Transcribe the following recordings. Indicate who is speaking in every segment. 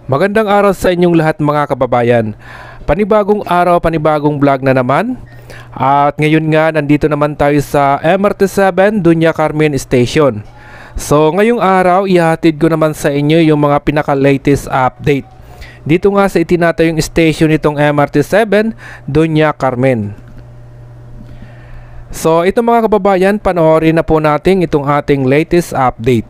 Speaker 1: Magandang araw sa inyong lahat mga kababayan. Panibagong araw, panibagong vlog na naman. At ngayon nga nandito naman tayo sa MRT7 Dunya Carmen Station. So ngayong araw ihatid ko naman sa inyo yung mga pinaka-latest update dito nga sa itinatayong station nitong MRT7 Dunya Carmen. So ito mga kababayan, panoorin na po natin itong ating latest update.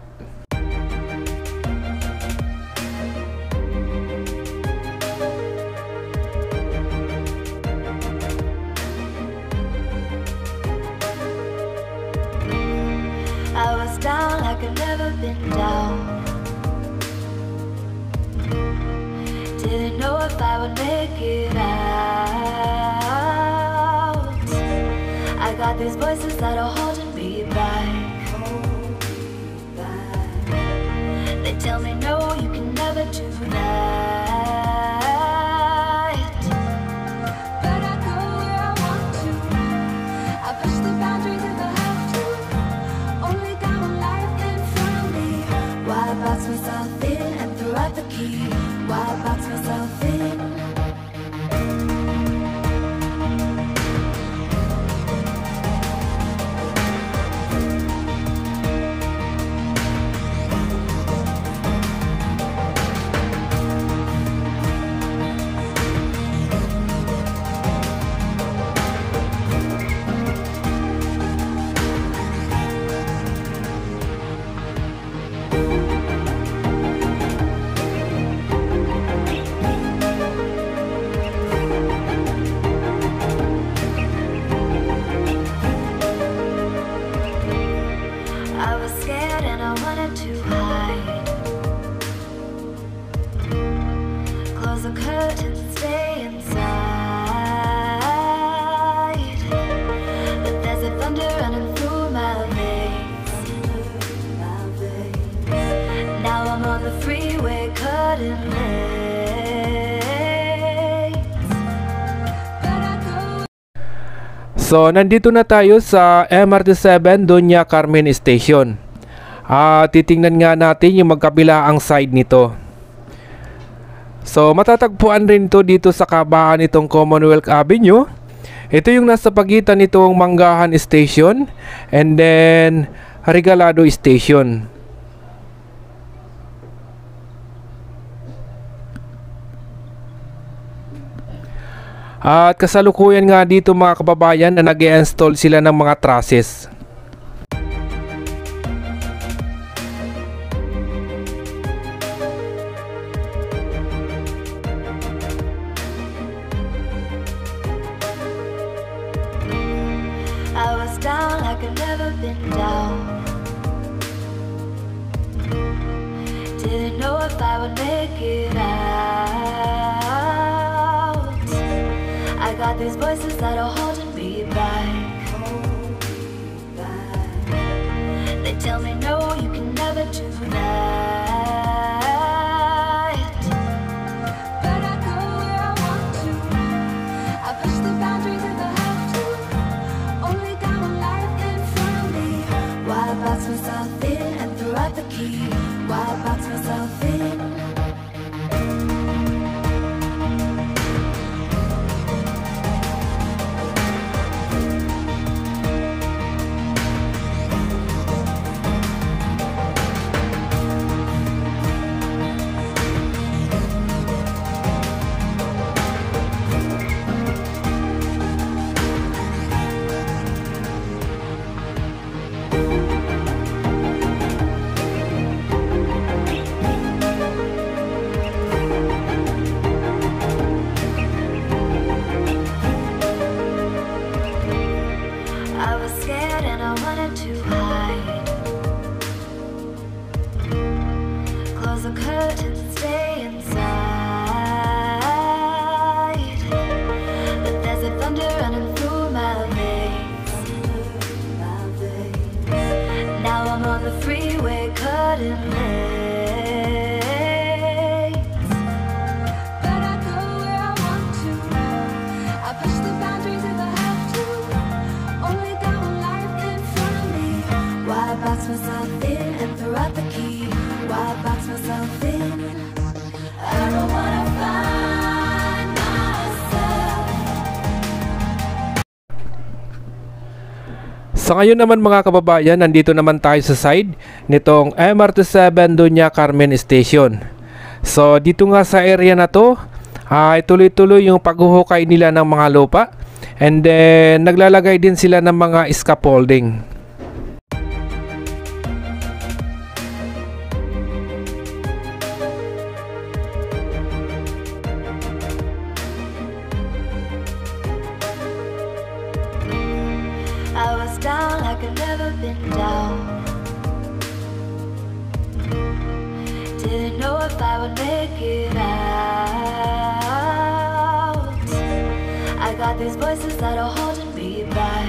Speaker 2: I was down like I've never been down. Didn't know if I would make it out. I got these voices that are holding me back. They tell me no, you can never do that. But I go where I want to. I push the boundaries if I have to. Only got one life in front of me. Why box myself in and throw out the key? Why box myself in? I was scared and I wanted to hide. Close the curtains, stay inside. But there's a thunder running through my veins. Now I'm on the freeway cutting lanes. But I go.
Speaker 1: So nandito na tayo sa MRT7 Dunya Carmen Station. Titingnan nga natin yung magkabilaang side nito. So matatagpuan rin to dito sa kabahan nitong Commonwealth Avenue. Ito yung nasa pagitan nitong Manggahan Station and then Regalado Station. At kasalukuyan nga dito mga kababayan na nag-i-install sila ng mga trusses.
Speaker 2: I was down like I've never been down. Didn't know if I would make it out. I got these voices that are holding me back. They tell me no, you can never do that. But I go where I want to. I push the boundaries if I have to. Only got one life in front of me. Why box myself in and throw out the key? Why box myself in? I was scared and I wanted to hide. Close the curtains, stay inside. But there's a thunder running through my veins. Now I'm on the freeway cutting lanes. But I go where I want to. I push the boundaries if I have to. Only got one life in front of me. Why box myself in and throw out the key? Why box myself in? I
Speaker 1: So ngayon naman mga kababayan, nandito naman tayo sa side nitong MRT7 Doña Carmen Station. So dito nga sa area na to, tuloy-tuloy yung paghuhukay nila ng mga lupa, and then naglalagay din sila ng mga scaffolding.
Speaker 2: I was down like I'd never been down. Didn't know if I would make it out. I got these voices that are holding me back.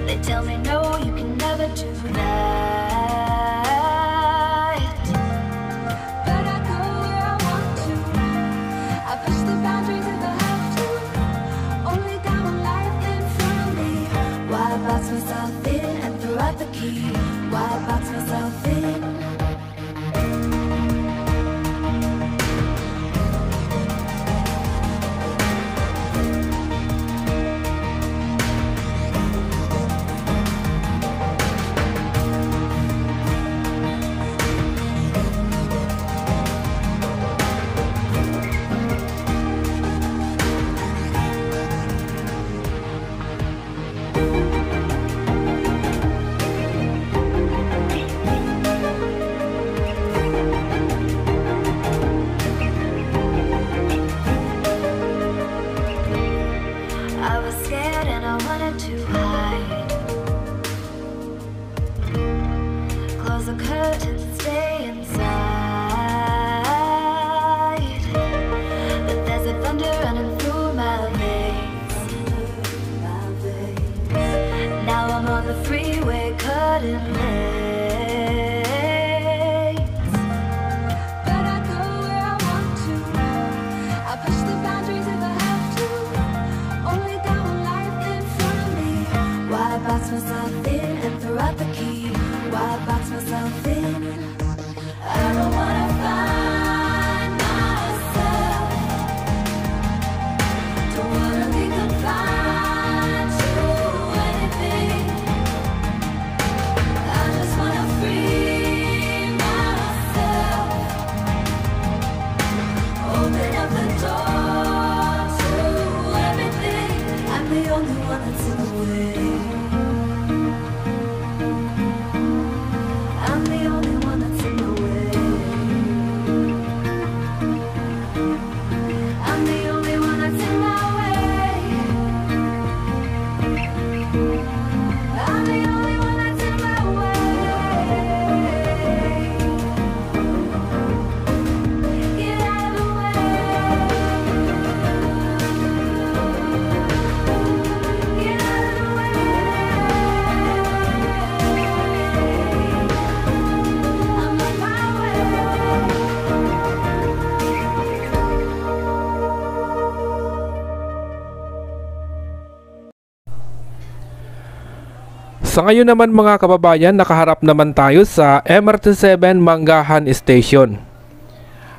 Speaker 2: They tell me no, you can never do that. But I go where I want to. I push the boundaries if I have to. Only got one life in front of me. Why box myself in and throw out the key? Why box myself in? I was scared and I wanted to hide. Close the curtains, stay inside. But there's a thunder running through my veins. Now I'm on the freeway cutting lanes. But I go where I want to. I push the boundaries if I have to. Only got one life in front of me. Why box myself in and throw out the key? Why box myself in? I don't wanna find myself. Don't wanna be confined to anything. I just wanna free myself. Open up the door to everything. I'm the only one that's in the way. I'm the only one that's in the way. I'm the only one that's in my way. I'm the only one that's in my way. Get out of the way. Get out of the way. I'm on my way.
Speaker 1: Sa ngayon naman mga kababayan, nakaharap naman tayo sa MRT7 Manggahan Station.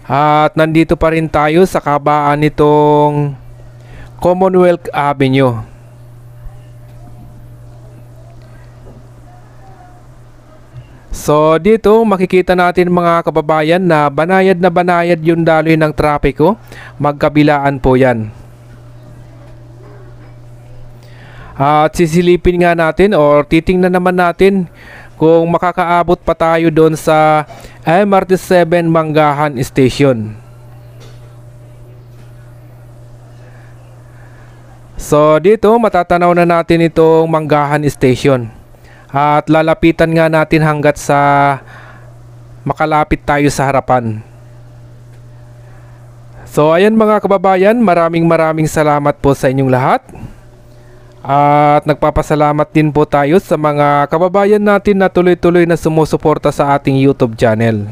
Speaker 1: At nandito pa rin tayo sa kabaan nitong Commonwealth Avenue. So dito makikita natin mga kababayan na banayad yung daloy ng trapiko. Magkabilaan po yan. At sisilipin nga natin or titingnan naman natin kung makakaabot pa tayo doon sa MRT7 Manggahan Station. So dito matatanaw na natin itong Manggahan Station. At lalapitan nga natin hanggat sa makalapit tayo sa harapan. So ayan mga kababayan, maraming salamat po sa inyong lahat. At nagpapasalamat din po tayo sa mga kababayan natin na tuloy-tuloy na sumusuporta sa ating YouTube channel.